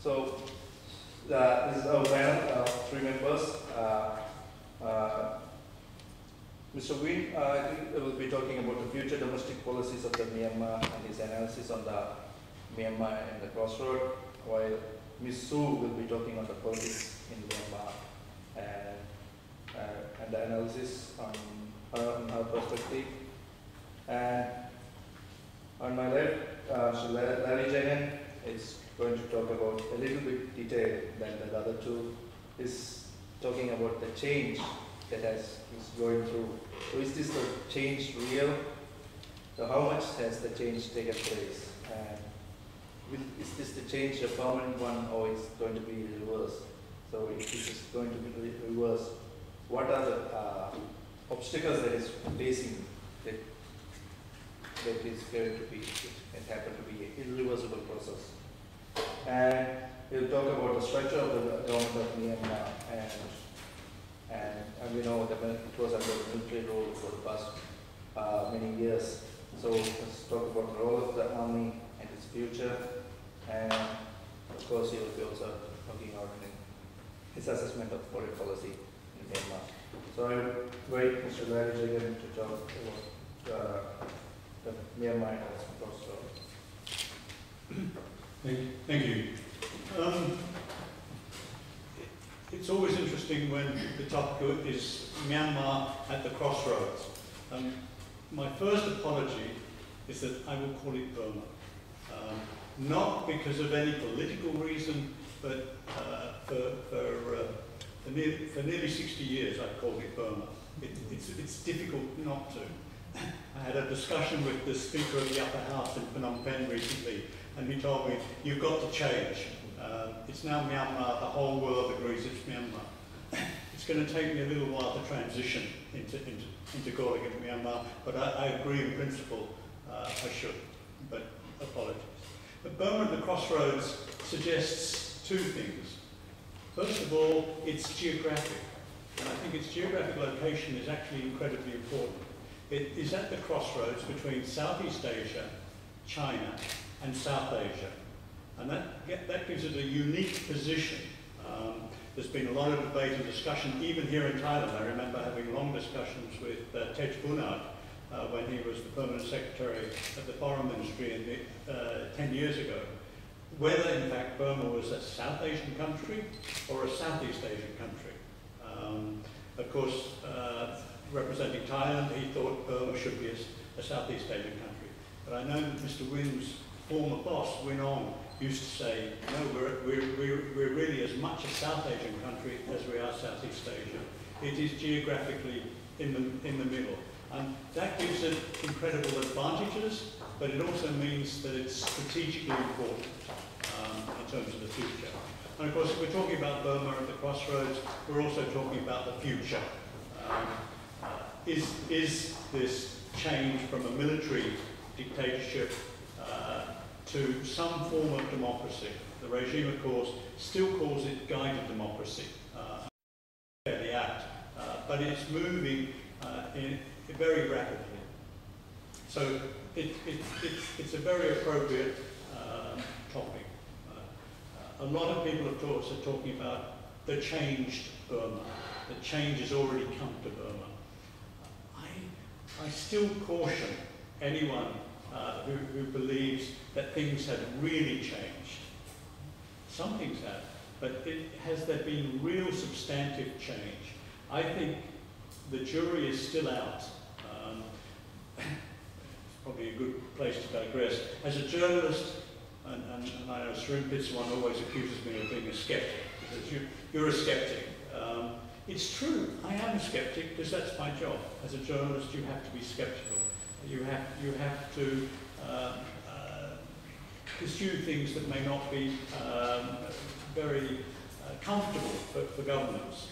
So this is our panel, 3 members. Mr. Win, I think will be talking about the future domestic policies of the Myanmar and his analysis on the Myanmar and the Crossroads, while Ms. Su will be talking on the politics in Myanmar and the analysis on her perspective. And on my left, Larry Jagan is going to talk about a little bit detail than the other two. Is talking about the change that is going through. So is this the change real? So how much has the change taken place? And is this the change a permanent one, or is it going to be reversed? So if this is going to be reversed, what are the obstacles that is facing that is going to be, it happened to be an irreversible process? And we'll talk about the structure of the government of Myanmar, and we know that it was under military rule for the past many years. So let's talk about the role of the army and its future, and of course he will be also talking about his assessment of foreign policy in Myanmar. So I will invite Mr. Larry Jagan to talk about the Myanmar and its Crossroads. Thank you. It's always interesting when the topic is Myanmar at the crossroads. My first apology is that I will call it Burma. Not because of any political reason, but for nearly 60 years I've called it Burma. It's difficult not to. I had a discussion with the Speaker of the Upper House in Phnom Penh recently, and he told me, you've got to change. It's now Myanmar, the whole world agrees it's Myanmar. It's going to take me a little while to transition into calling it Myanmar, but I agree in principle I should, but apologies. But Burma at the crossroads suggests 2 things. First of all, it's geographic, and I think its geographic location is actually incredibly important. It is at the crossroads between Southeast Asia, China, and South Asia. And that gives it a unique position. There's been a lot of debate and discussion, even here in Thailand. I remember having long discussions with Thaj Bunad when he was the Permanent Secretary of the Foreign Ministry 10 years ago, whether in fact Burma was a South Asian country or a Southeast Asian country. Of course, representing Thailand, he thought Burma should be a Southeast Asian country. But I know that Mr. Win's former boss, Win Ong, used to say, no, we're really as much a South Asian country as we are Southeast Asia. It is geographically in the middle. And that gives it incredible advantages, but it also means that it's strategically important in terms of the future. And of course, if we're talking about Burma at the crossroads, we're also talking about the future. Is this change from a military dictatorship to some form of democracy? The regime, of course, still calls it guided democracy, fairly apt, but it's moving very rapidly. So it's a very appropriate topic. A lot of people, of course, are talking about the changed Burma. The change has already come to Burma. I still caution anyone who believes that things have really changed. Some things have, but has there been real substantive change? I think the jury is still out. It's probably a good place to digress. As a journalist, and I know Srimpit's one always accuses me of being a skeptic, because you're a skeptic. It's true, I am a skeptic because that's my job. As a journalist, you have to be skeptical. You have to pursue things that may not be very comfortable for governments.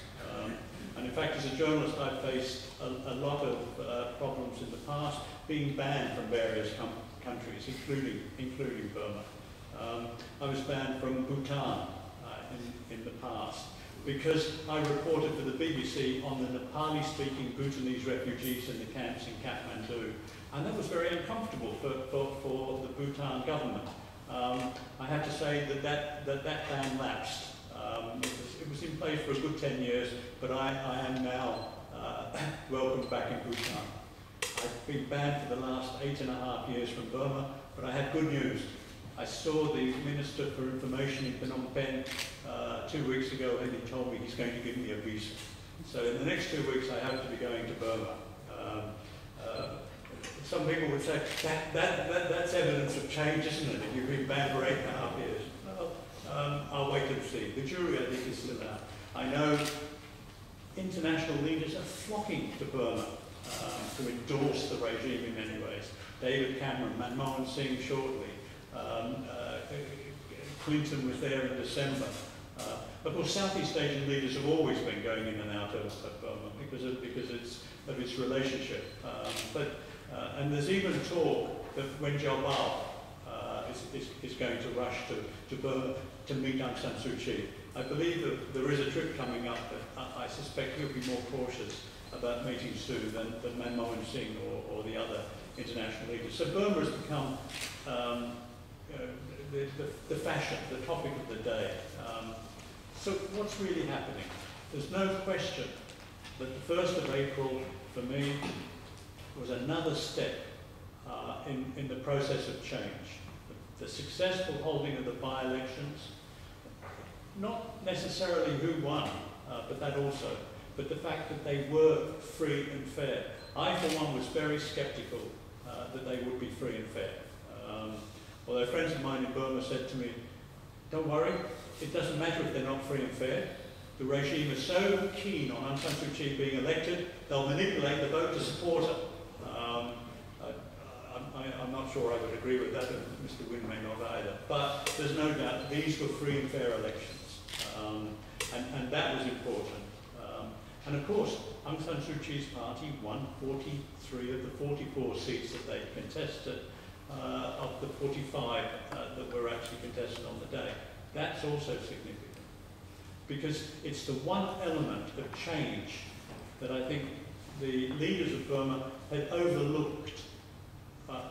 And in fact, as a journalist, I've faced a lot of problems in the past, being banned from various countries, including Burma. I was banned from Bhutan in the past, because I reported for the BBC on the Nepali-speaking Bhutanese refugees in the camps in Kathmandu. And that was very uncomfortable for the Bhutan government. I have to say that ban lapsed. It was in place for a good 10 years, but I am now welcomed back in Bhutan. I've been banned for the last 8.5 years from Burma, but I have good news. I saw the Minister for Information in Phnom Penh 2 weeks ago, and he told me he's going to give me a visa. So in the next 2 weeks, I hope to be going to Burma. Some people would say, that's evidence of change, isn't it, if you've been banned for 8.5 years? Well, I'll wait and see. The jury, I think, is still out. I know international leaders are flocking to Burma to endorse the regime in many ways. David Cameron, Manmohan Singh shortly. Clinton was there in December. Of course, Southeast Asian leaders have always been going in and out of Burma because of its relationship. And there's even talk that Wen Jiabao is going to rush to Burma to meet Aung San Suu Kyi. I believe that there is a trip coming up, but I suspect he'll be more cautious about meeting Suu than Manmohan Singh or the other international leaders. So Burma has become the fashion, the topic of the day. So what's really happening? There's no question that the 1st of April, for me, was another step in the process of change. The successful holding of the by-elections, not necessarily who won, but that also, but the fact that they were free and fair. I, for one, was very sceptical that they would be free and fair. Although friends of mine in Burma said to me, don't worry, it doesn't matter if they're not free and fair. The regime is so keen on Aung San Suu Kyi being elected, they'll manipulate the vote to support her. I'm not sure I would agree with that, and Mr. Win may not either. But there's no doubt these were free and fair elections, and that was important. And of course, Aung San Suu Kyi's party won 43 of the 44 seats that they contested, of the 45 that were actually contested on the day. That's also significant, because it's the one element of change that I think the leaders of Burma had overlooked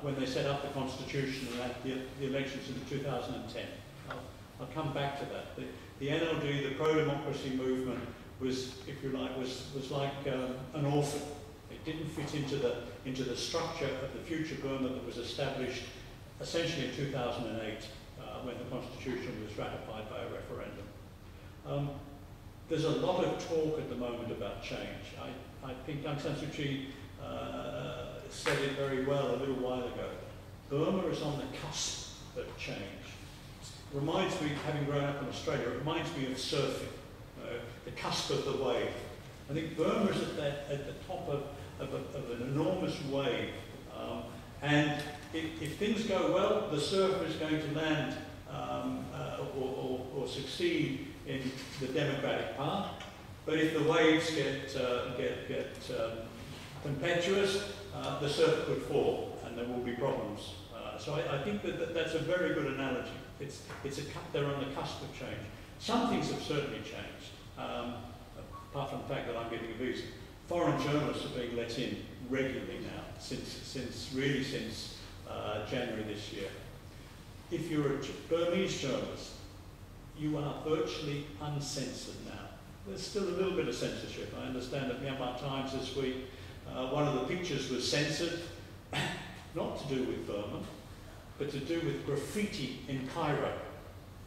when they set up the constitution and had the elections in 2010. I'll come back to that. The NLD, the pro-democracy movement, was, if you like, was like an orphan. It didn't fit into the structure of the future Burma that was established essentially in 2008 when the constitution was ratified by a referendum. There's a lot of talk at the moment about change. I think Aung San Suu Kyi said it very well a little while ago. Burma is on the cusp of change. It reminds me, having grown up in Australia, it reminds me of surfing, the cusp of the wave. I think Burma is at the top of an enormous wave. And if things go well, the surfer is going to land or succeed in the democratic path. But if the waves get tempestuous, the surfer could fall, and there will be problems. So I think that's a very good analogy. They're on the cusp of change. Some things have certainly changed, apart from the fact that I'm getting a visa. Foreign journalists are being let in regularly now, since January this year. If you're a Burmese journalist, you are virtually uncensored now. There's still a little bit of censorship. I understand that Myanmar Times this week, one of the pictures was censored, not to do with Burma, but to do with graffiti in Cairo,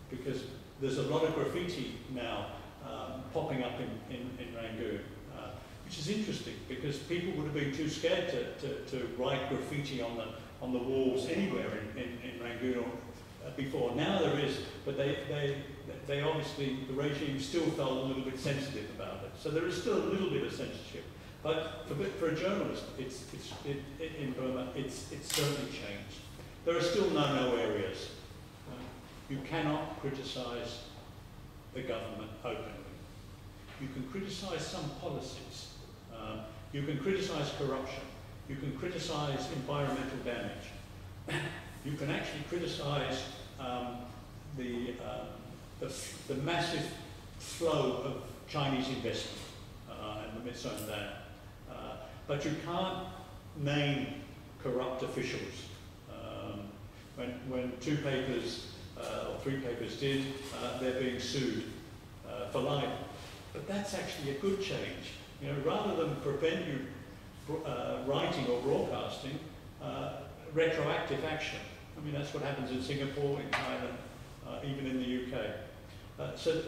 because there's a lot of graffiti now popping up in Rangoon, which is interesting, because people would have been too scared to write graffiti on the walls anywhere in Rangoon before. Now there is, but they obviously, the regime still felt a little bit sensitive about it. So there is still a little bit of censorship. But for a journalist, in Burma, it's certainly changed. There are still no areas. You cannot criticize the government openly. You can criticize some policies. You can criticize corruption. You can criticize environmental damage. You can actually criticize the massive flow of Chinese investment in the Mid-Sudan. But you can't name corrupt officials. When 2 papers or 3 papers did, they're being sued for libel. But that's actually a good change. You know, rather than prevent you writing or broadcasting, retroactive action. I mean, that's what happens in Singapore, in Thailand, even in the UK. So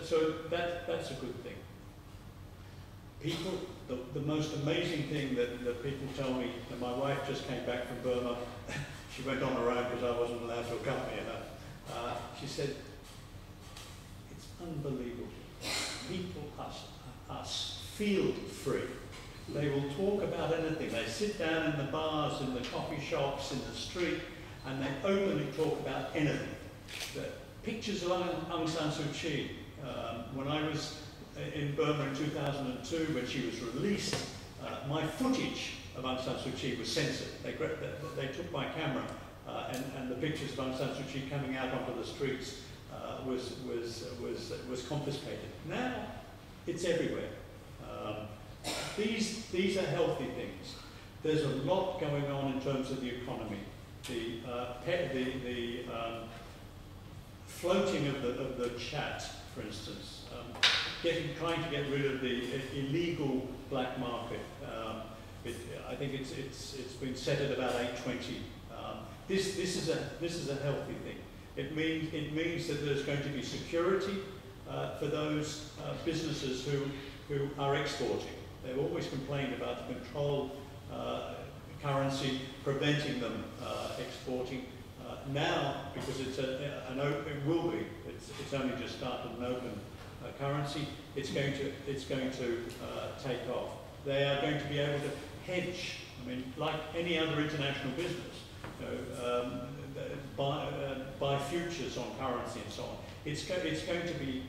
that's a good thing. People, the most amazing thing that people tell me, and my wife just came back from Burma, she went on her own because I wasn't allowed to accompany her. She said, it's unbelievable. People are field free. They will talk about anything. They sit down in the bars, in the coffee shops, in the street, and they openly talk about anything. The pictures of Aung San Suu Kyi. When I was in Burma in 2002, when she was released, my footage of Aung San Suu Kyi was censored. They took my camera, and the pictures of Aung San Suu Kyi coming out onto the streets was confiscated. Now it's everywhere. These are healthy things. There's a lot going on in terms of the economy. The floating of the chat, for instance, trying to get rid of the illegal black market. I think it's been set at about 820. This is a healthy thing. It means that there's going to be security for those businesses who are exporting. They've always complained about the controlled currency preventing them exporting. Now, because it's it will be. It's only just started an open currency. It's going to take off. They are going to be able to hedge. I mean, like any other international business, you know, buy futures on currency and so on. It's going to be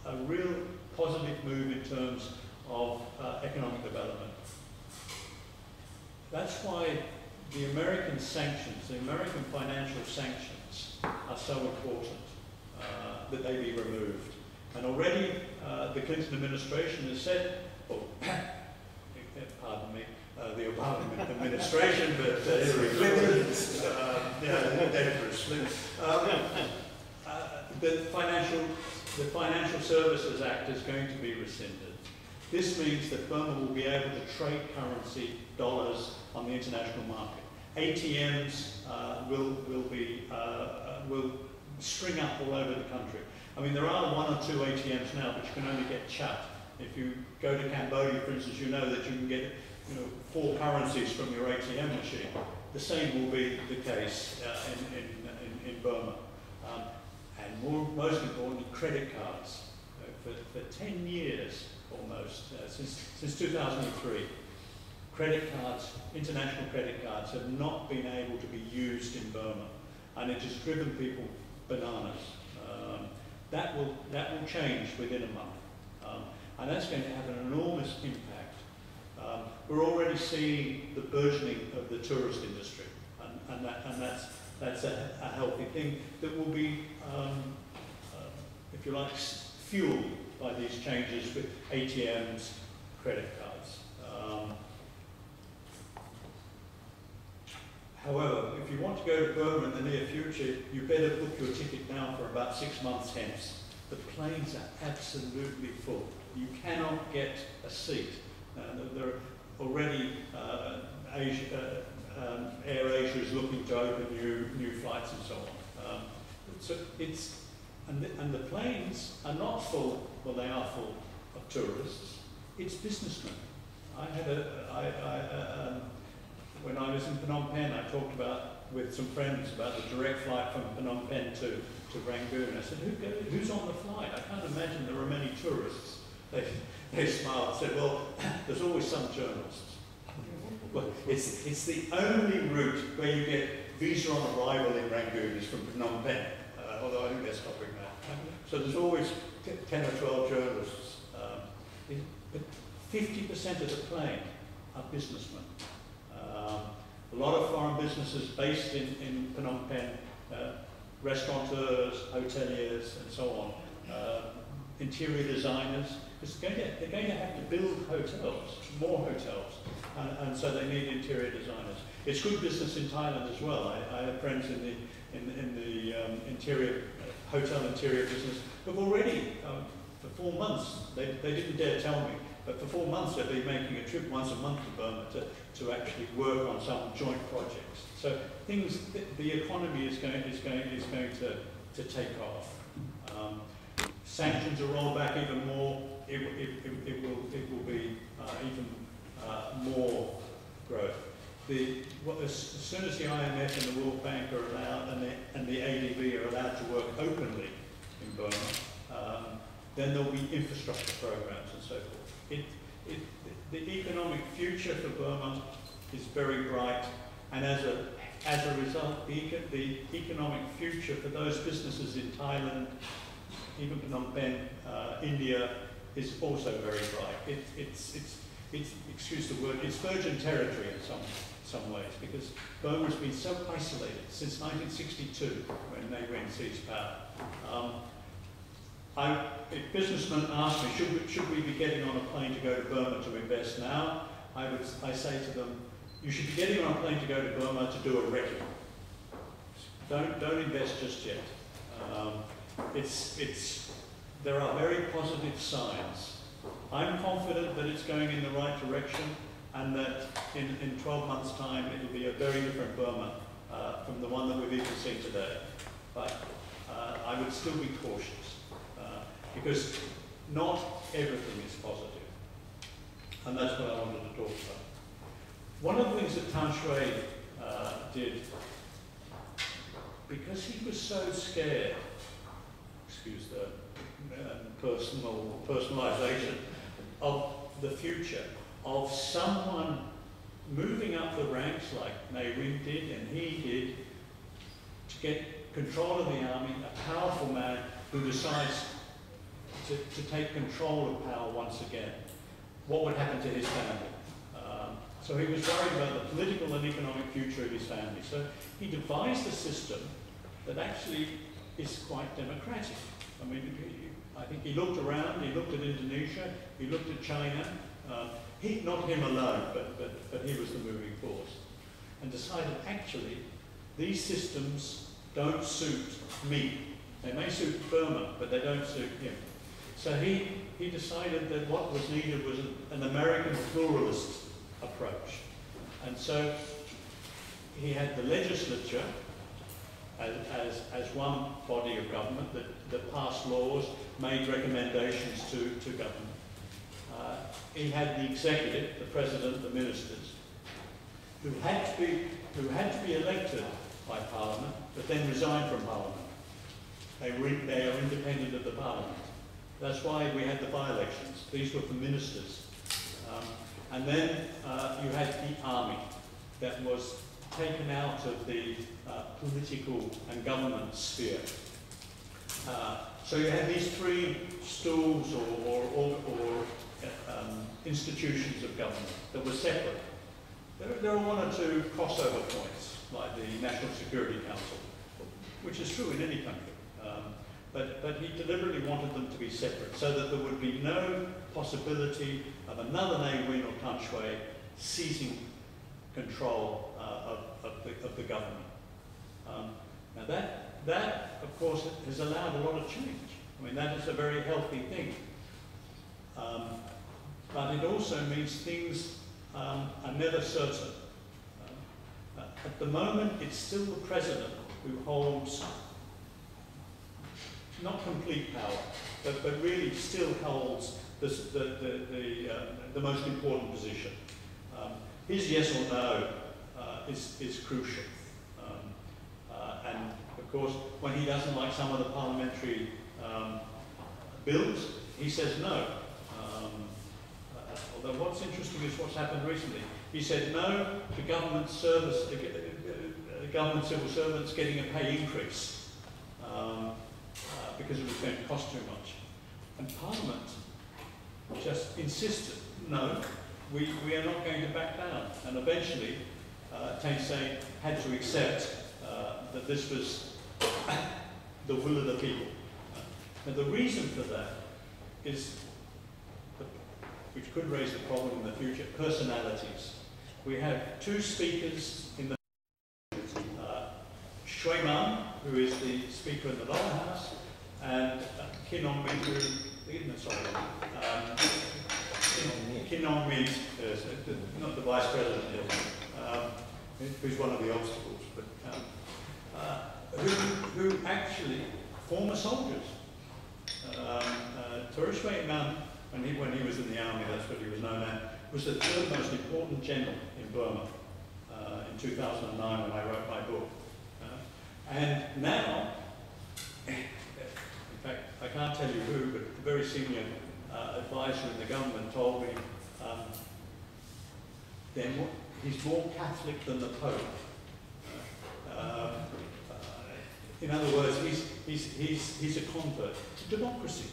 a real positive move in terms of economic development. That's why the American sanctions, the American financial sanctions, are so important that they be removed. And already the Clinton administration has said, oh, pardon me, the Obama administration, but Hillary Clinton, dangerous. The Financial Services Act is going to be rescinded. This means that Burma will be able to trade currency, dollars, on the international market. ATMs will string up all over the country. I mean, there are 1 or 2 ATMs now, but you can only get chat. If you go to Cambodia, for instance, you know that you can get 4 currencies from your ATM machine. The same will be the case in Burma. And most importantly, credit cards. For 10 years almost, since 2003, credit cards, international credit cards, have not been able to be used in Burma, and it has driven people bananas. That will change within a month, and that's going to have an enormous impact. We're already seeing the burgeoning of the tourist industry, and that's a healthy thing that will be, if you like, fueled by these changes with ATMs, credit cards. However, if you want to go to Burma in the near future, you better book your ticket now for about 6 months hence. The planes are absolutely full. You cannot get a seat. There are already Air Asia is looking to open new flights and so on. So and the planes are not full. Well, they are full of tourists. It's businessmen. When I was in Phnom Penh, I talked with some friends about the direct flight from Phnom Penh to Rangoon. I said, who's on the flight? I can't imagine there are many tourists. They smiled and said, well, there's always some journalists. Well, it's the only route where you get visa on arrival in Rangoon is from Phnom Penh, although I think they're stopping now. So there's always 10 or 12 journalists. But 50% of the plane are businessmen. A lot of foreign businesses based in Phnom Penh, restaurateurs, hoteliers, and so on. interior designers, because they're going to have to build hotels, more hotels, and so they need interior designers. It's good business in Thailand as well. I have friends in the interior hotel interior business who've already for 4 months, they didn't dare tell me, but for 4 months they've been making a trip once a month to Burma to actually work on some joint projects. So things, the economy is going to take off. Sanctions are rolled back even more. It will be even more growth. As soon as the IMF and the World Bank are allowed, and the ADB are allowed to work openly in Burma, then there will be infrastructure programs and so forth. The economic future for Burma is very bright, and as a result, the economic future for those businesses in Thailand, even Phnom Penh, India, is also very bright. It's excuse the word, it's virgin territory in some ways, because Burma has been so isolated since 1962 when Ne Win seized power. If businessmen ask me, should we be getting on a plane to go to Burma to invest now, I say to them, you should be getting on a plane to go to Burma to do a recce. Don't invest just yet. There are very positive signs. I'm confident that it's going in the right direction, and that in 12 months' time it will be a very different Burma from the one that we've even seen today. But I would still be cautious, because not everything is positive. And that's what I wanted to talk about. One of the things that Tan Shui did, because he was so scared, excuse the personalization, of the future, of someone moving up the ranks like Ne Win did and he did, to get control of the army, a powerful man who decides to take control of power once again. What would happen to his family? So he was worried about the political and economic future of his family. So he devised a system that actually is quite democratic. I mean, I think he looked around, he looked at Indonesia, he looked at China, not him alone, but he was the moving force, and decided actually these systems don't suit me. They may suit Burma, but they don't suit him. So he decided that what was needed was an American pluralist approach. And so he had the legislature as one body of government that passed laws, made recommendations to government. He had the executive, the president, the ministers, who had to be elected by Parliament, but then resigned from Parliament. They are independent of the Parliament. That's why we had the by-elections. These were for ministers. And then you had the army that was taken out of the political and government sphere. So you had these three stools or institutions of government that were separate. There are one or two crossover points, like the National Security Council, which is true in any country. But he deliberately wanted them to be separate, so that there would be no possibility of another Ne Win or Tan Shui seizing control of the government. Now that, of course, has allowed a lot of change. I mean, that is a very healthy thing. But it also means things are never certain. At the moment, it's still the president who holds not complete power, but really still holds the most important position. His yes or no is crucial. And of course, when he doesn't like some of the parliamentary bills, he says no. Although what's interesting is what's happened recently. He said no to government service, government civil servants getting a pay increase because it was going to cost too much. And Parliament just insisted, no, we are not going to back down. And eventually, Thein Sein had to accept that this was the will of the people. And the reason for that which could raise the problem in the future, personalities. We have two speakers in the Shui Man, who is the speaker in the lower house, and Kin On Min, Kin On Min, not the vice president yet, who's one of the obstacles, but who actually former soldiers. Tor Shui Man, when he was in the army, that's what he was known as, was the third most important general in Burma in 2009 when I wrote my book. And now, in fact, I can't tell you who, but a very senior advisor in the government told me he's more Catholic than the Pope. In other words, he's a convert to democracy.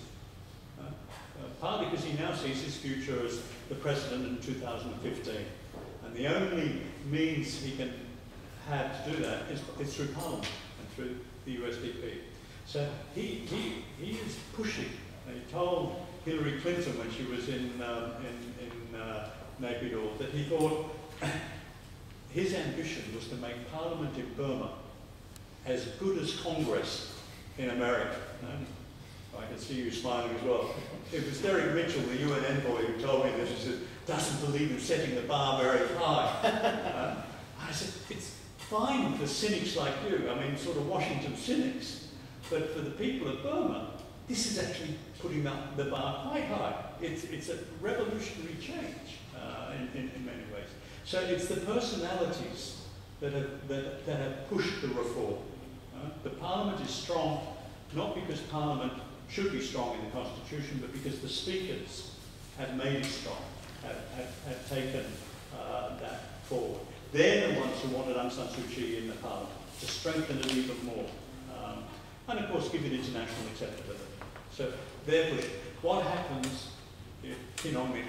Partly because he now sees his future as the president in 2015. And the only means he can have to do that is through Parliament and through the USDP. So he is pushing. He told Hillary Clinton when she was in Naypyidaw that he thought his ambition was to make Parliament in Burma as good as Congress in America. I can see you smiling as well. It was Derek Mitchell, the UN envoy, who told me this. He said, doesn't believe in setting the bar very high. I said, it's fine for cynics like you, I mean, sort of Washington cynics, but for the people of Burma, this is actually putting the bar quite high. It's a revolutionary change in many ways. So it's the personalities that have pushed the reform. The Parliament is strong, not because Parliament should be strong in the Constitution, but because the speakers have made it strong, have taken that forward. They're the ones who wanted Aung San Suu Kyi in the Parliament, to strengthen it even more. And of course give it international acceptability. So they're pushing. What happens if Kin On Min,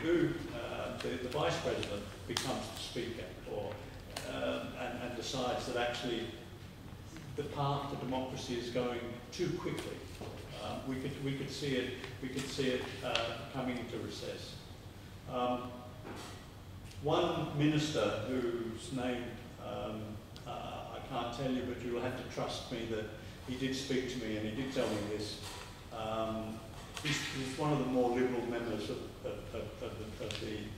the Vice President, becomes the Speaker, or, and decides that actually the path to democracy is going too quickly? We could see it coming into recess. One minister whose name I can't tell you, but you'll have to trust me that he did speak to me and he did tell me this. He's one of the more liberal members of the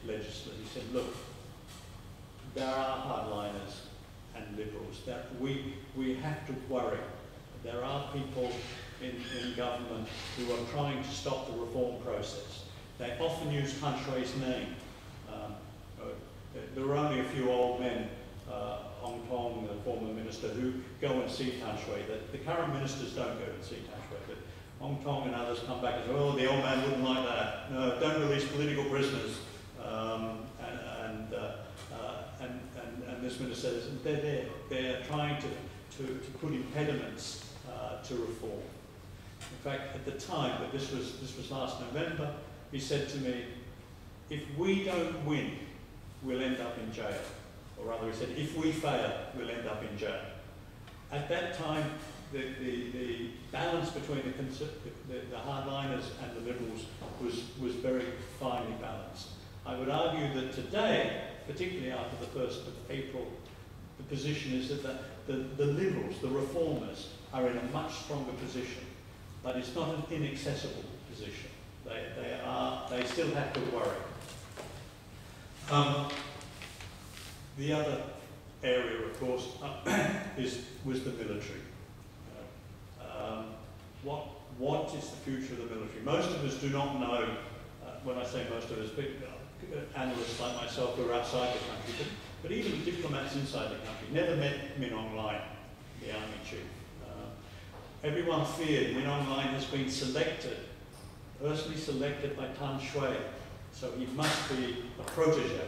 legislature. He said, look, there are hardliners and liberals that we have to worry. There are people in government who are trying to stop the reform process. They often use Than Shwe's name. There are only a few old men, Hong Kong, the former minister, who go and see Than Shwe. The current ministers don't go and see Than Shwe, but Hong Kong and others come back and say, oh, the old man wouldn't like that. No, don't release political prisoners. And this minister says, they're there. They're trying to put impediments to reform. In fact, at the time, but this was last November, he said to me, if we don't win, we'll end up in jail. Or rather, he said, if we fail, we'll end up in jail. At that time, the balance between the hardliners and the liberals was very finely balanced. I would argue that today, particularly after the 1st of April, the position is that the liberals, the reformers, are in a much stronger position, but it's not an inaccessible position. They still have to worry. The other area, of course, was the military. What is the future of the military? Most of us do not know. When I say most of us, analysts like myself who are outside the country, but even diplomats inside the country, never met Min Aung Hlaing, the army chief. Everyone feared Min Aung Hlaing has been selected, personally selected by Than Shwe, so he must be a protege.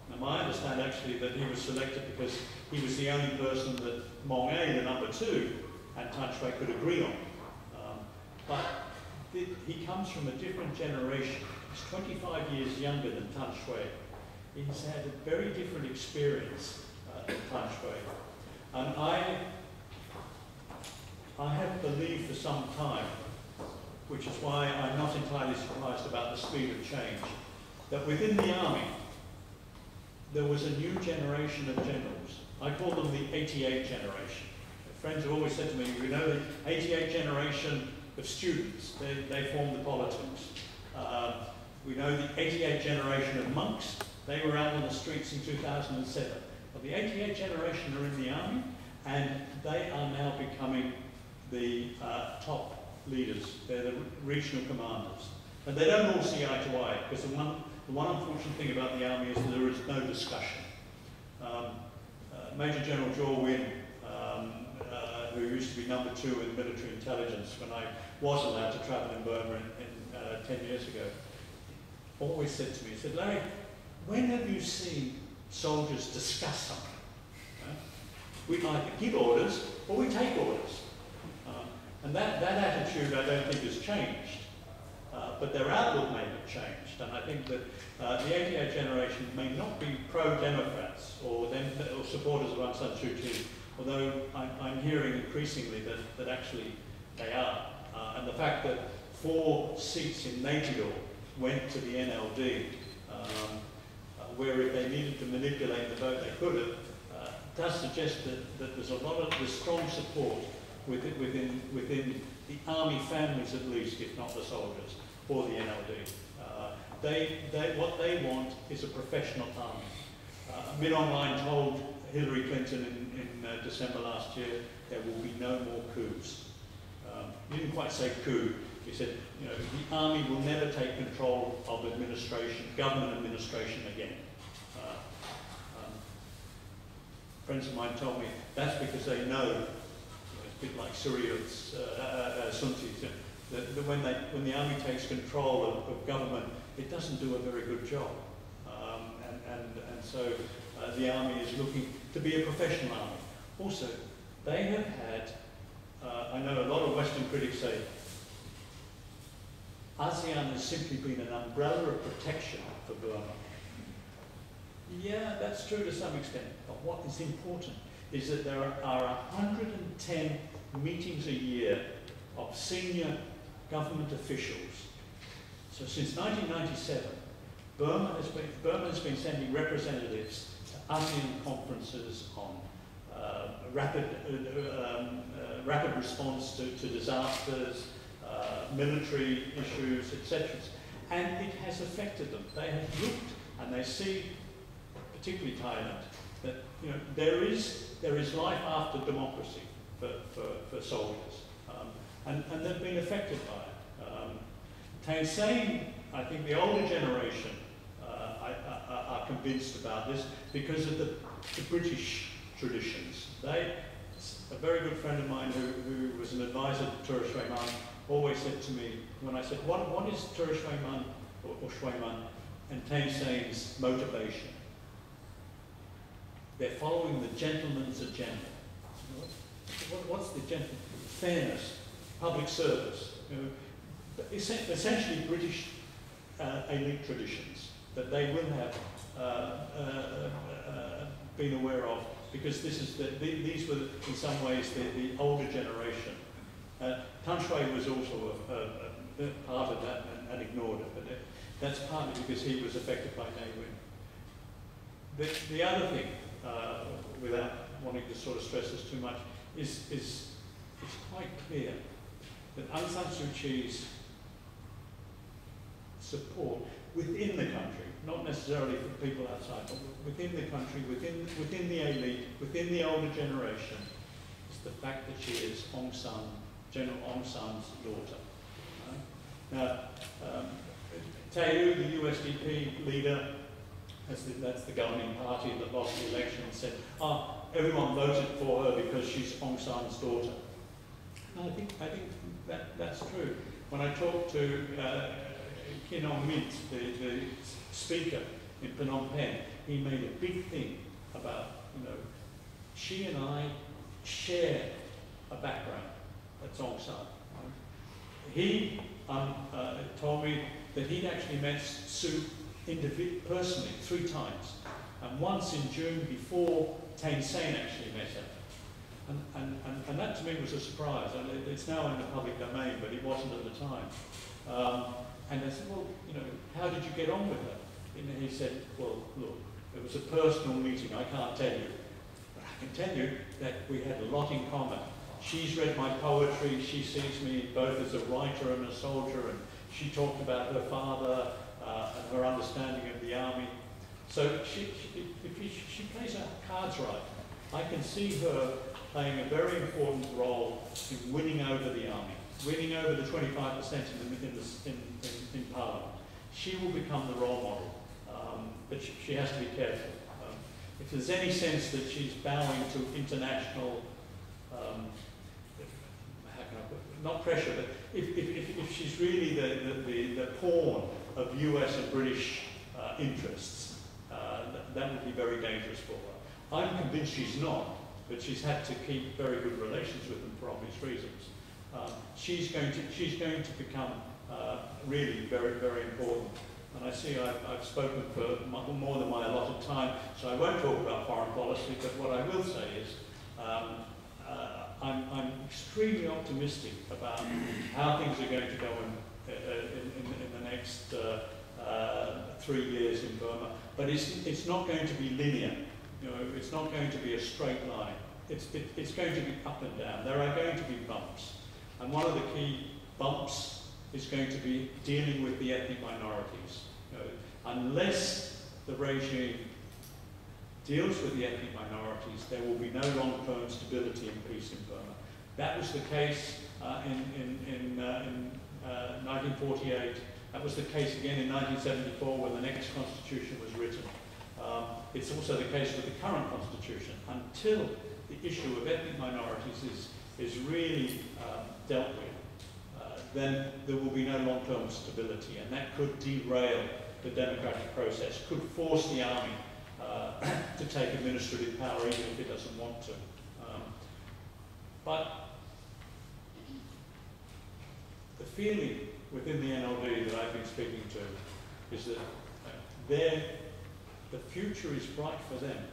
Now, I understand actually that he was selected because he was the only person that Mong A, the number 2, and Than Shwe could agree on. But he comes from a different generation. He's 25 years younger than Than Shwe. He's had a very different experience than Than Shwe. And I have believed for some time which is why I'm not entirely surprised about the speed of change, that within the army, there was a new generation of generals. I call them the 88 generation. Friends have always said to me, you know, the 88 generation of students, they form the politics. We know the 88 generation of monks, they were out on the streets in 2007. But the 88 generation are in the army, and they are now becoming the top leaders. They're the regional commanders. And they don't all see eye to eye, because the one unfortunate thing about the army is that there is no discussion. Major General Jaw Win, who used to be number 2 in military intelligence when I was allowed to travel in Burma 10 years ago, always said to me, he said, Larry, when have you seen soldiers discuss something? We either give orders or we take orders. And that attitude I don't think has changed. But their outlook may have changed. And I think that the 88 generation may not be pro-Democrats or supporters of Aung San Suu Kyi, although I'm hearing increasingly that actually they are. And the fact that 4 seats in Naypyidaw went to the NLD, where if they needed to manipulate the vote, they could have, does suggest that there's a lot of strong support within the army families at least, if not the soldiers, for the NLD. What they want is a professional army. Min Aung Hlaing told Hillary Clinton in December last year, there will be no more coups. He didn't quite say coup. He said, you know, the army will never take control of administration, government administration again. Friends of mine told me that's because they know, it's a bit like Syria's Suntis, that when the army takes control of government, it doesn't do a very good job. And so the army is looking to be a professional army. Also, they have had, I know a lot of Western critics say, ASEAN has simply been an umbrella of protection for Burma. Yeah, that's true to some extent, but what is important is that there are 110 meetings a year of senior government officials. So since 1997, Burma has been sending representatives to ASEAN conferences on rapid response to disasters, military issues, etc. And it has affected them. They have looked and they see, particularly Thailand, that there is life after democracy for soldiers, and they've been affected by it. Thein Sein, I think the older generation are convinced about this because of the British traditions. A very good friend of mine who was an advisor to Tura Shwe Man always said to me, when I said, what is Tura Shwe Man or Shwe Man and Thein Sein's motivation? They're following the gentleman's agenda. What's the gentleman? Fairness, public service. Essentially British elite traditions that they will have been aware of, because these were in some ways the older generation. Tan Shui was also a part of that and ignored it, but that's partly because he was affected by Ne Win. The other thing, without wanting to sort of stress this too much, is it's quite clear that Aung San Suu Kyi's support within the country, not necessarily for people outside, but within the country, within the elite, within the older generation, is the fact that she is General Aung San's daughter. Now, Tayu, the USDP leader, that's the governing party that lost the election, and said, everyone voted for her because she's Aung San's daughter. And I think that's true. When I talked to Kin Aung Mint, the speaker in Phnom Penh, he made a big thing about, she and I share a background. That's Aung San. He told me that he'd actually met Suu personally 3 times, and once in June before Thein Sein actually met her. And that to me was a surprise. And it's now in the public domain, but it wasn't at the time. And I said, well, you know, how did you get on with her? And he said, well, look, it was a personal meeting, I can't tell you. But I can tell you that we had a lot in common. She's read my poetry, she sees me both as a writer and a soldier, and she talked about her father and her understanding of the army. So if she plays her cards right, I can see her playing a very important role in winning over the army, winning over the 25% in Parliament. She will become the role model, but she has to be careful. If there's any sense that she's bowing to international, how can I put it? Not pressure, but if she's really the pawn of US and British interests, that would be very dangerous for her. I'm convinced she's not, but she's had to keep very good relations with them for obvious reasons. She's going to become really very, very important. And I see I've spoken for more than my allotted time, so I won't talk about foreign policy, but what I will say is I'm extremely optimistic about how things are going to go in the next 3 years in Burma. But it's not going to be linear. You know, it's not going to be a straight line. It's going to be up and down. There are going to be bumps. And one of the key bumps is going to be dealing with the ethnic minorities. You know, unless the regime deals with the ethnic minorities, there will be no long-term stability and peace in Burma. That was the case in 1948. That was the case again in 1974 when the next constitution was written. It's also the case with the current constitution. Until the issue of ethnic minorities is really dealt with, then there will be no long-term stability, and that could derail the democratic process, could force the army to take administrative power even if it doesn't want to. But the feeling within the NLD that I've been speaking to is that the future is bright for them.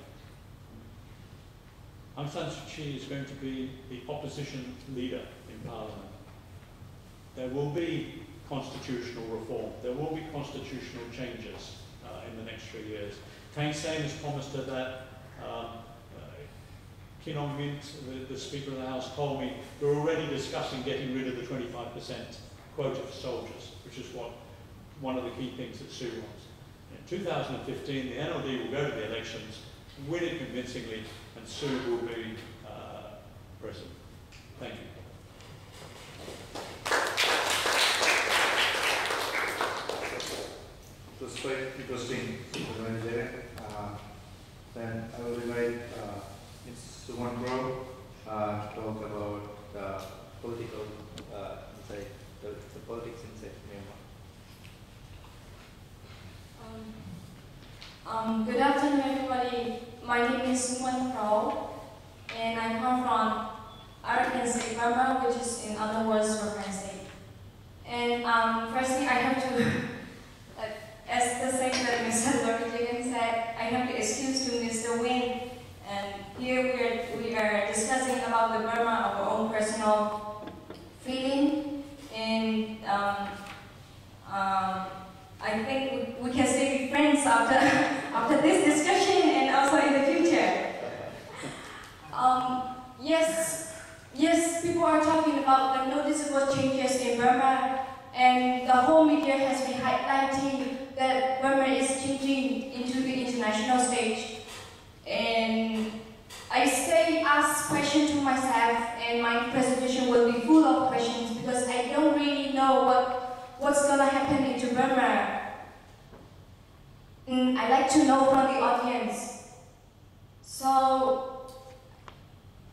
Aung San Suu Kyi is going to be the opposition leader in Parliament. There will be constitutional reform. There will be constitutional changes in the next 3 years. Thein Sein has promised her that. Kin Aung Mint, the Speaker of the House, told me they're already discussing getting rid of the 25% quota for soldiers, which is one of the key things that Suu wants. In 2015, the NLD will go to the elections, win it convincingly, and Suu will be president. Thank you. It was quite interesting, Jagan. Then I will invite Ms. Mwan Phroe to talk about political inside the politics inside Myanmar. Good afternoon, everybody. My name is Mwan Phroe, and I come from Arakan State, Burma, which is in other words Rakhine State. And firstly, I have to, as the same that Mr. Jagan said, I have to excuse to Mr. Win. And here we are discussing about the Burma, our own personal feeling, and I think we can still be friends after this discussion and also in the future. Yes, people are talking about the noticeable changes in Burma, and the whole media has been highlighting that Burma is changing into the international stage. And I ask questions to myself, and my presentation will be full of questions because I don't really know what's gonna happen into Burma. I'd like to know from the audience. So,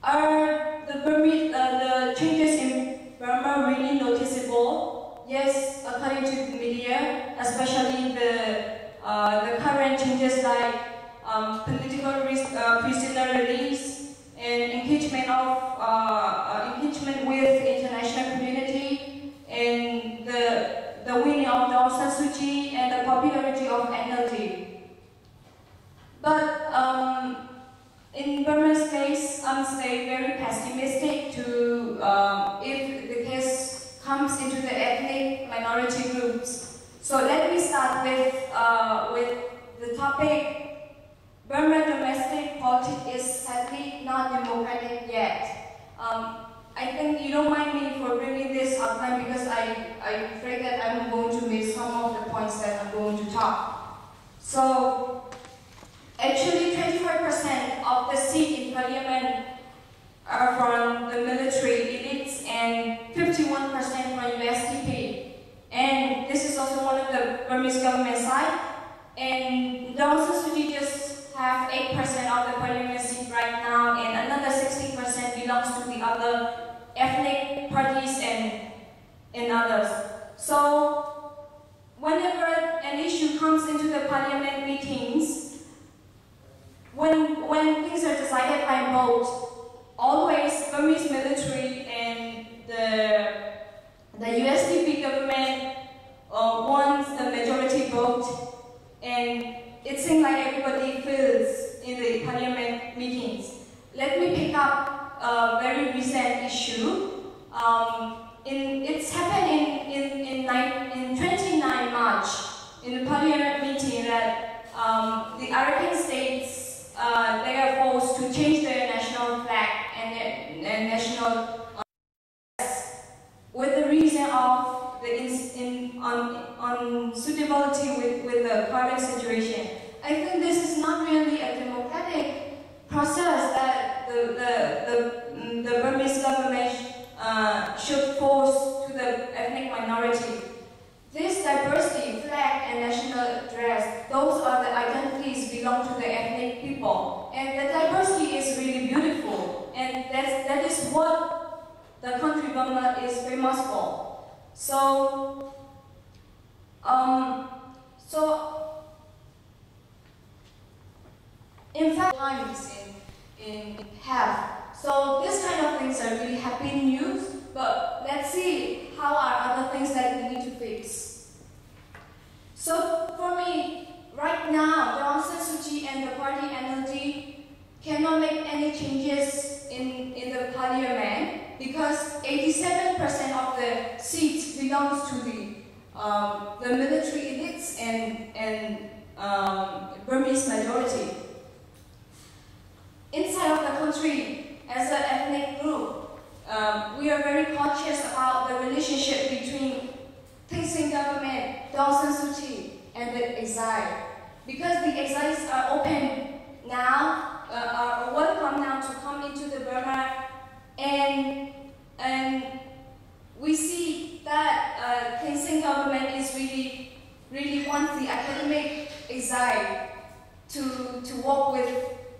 are the changes in Burma really noticeable? Yes, according to the media, especially the current changes like political prisoner release and engagement with the international community, and the winning of Aung San Suu Kyi and the popularity of NLD. But in Burma's case, some stay very pessimistic to if the case comes into the ethnic minority groups. So let me start with the topic. Burma domestic politics is sadly not democratic yet. I think you don't mind me for bringing this up now because I'm afraid that I'm going to miss some of the points that I'm going to talk. So, actually 25% of the seats in parliament are from the military elites and 51% from USDP. And this is also one of the Burmese government side. And Daw San Suu Kyi just have 8% of the parliament seat right now, and another 16% belongs to the other ethnic parties and others. So, whenever an issue comes into the parliament meetings, when things are decided by vote, always Burmese military and the USDP government wants the majority vote, and it seems like everybody feels in the parliament meetings. Let me pick up a very recent issue. It's happened in 29 March in the parliament meeting that the Arakan states they are forced to change their national flag and national with the reason of the unsuitability with the current situation. I think this is not really a democratic process that the Burmese government should force to the ethnic minority. This diversity, flag and national dress, those are the identities belong to the ethnic people. And the diversity is really beautiful. And that is what the country Burma is famous for. So in fact, times in half. So this kind of things are really happy news, but let's see how are other things that we need to fix. So for me, right now, Daw San Suu Kyi and the party NLD cannot make any changes in the parliament because 87% of the seats belongs to the military elites and Burmese majority. Inside of the country, as an ethnic group, we are very cautious about the relationship between Thein Sein government, Daw San Suu Kyi, and the exile. Because the exiles are open now, are welcome now to come into the Burma, and we see that Thein Sein government is really wants the academic exile to work with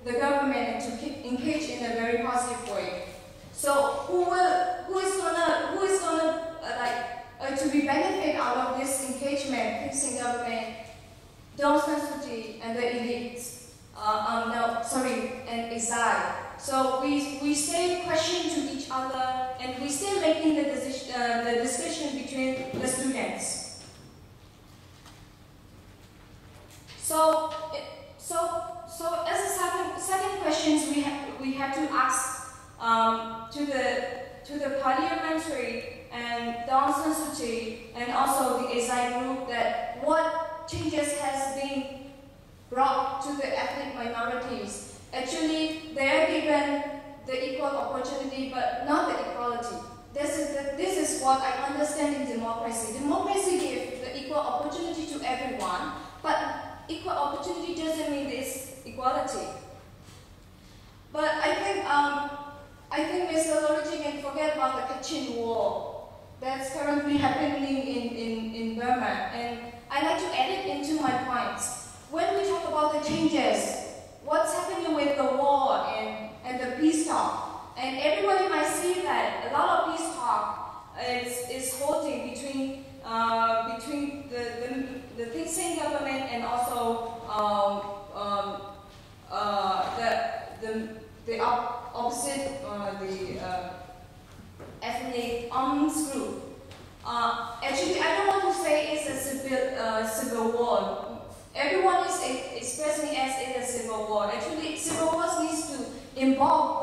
the government and to engage in a very positive way. So who is gonna to be benefit out of this engagement? Thein Sein government, Daw San Suu Kyi, and the elites. And exile. So we stay questioning to each other, and we still making the discussion between the students. So as a second questions we have to ask to the parliamentary and Daw San Suu Kyi and also the exile group that what changes has been brought to the ethnic minorities. Actually, they are given the equal opportunity, but not the equality. This is what I understand in democracy. Democracy gives the equal opportunity to everyone, but equal opportunity doesn't mean this equality. But I think Mr. Lorji can forget about the Kachin War that's currently happening in Burma, and I like to add it into my points. When we talk about the changes, what's happening with the war and the peace talk, and everybody might see that a lot of peace talk is holding between the Thein Sein government and also the opposite ethnic arms group. Actually, I don't want to say it's a civil war. Everyone is expressing as in a civil war. Actually, civil wars needs to involve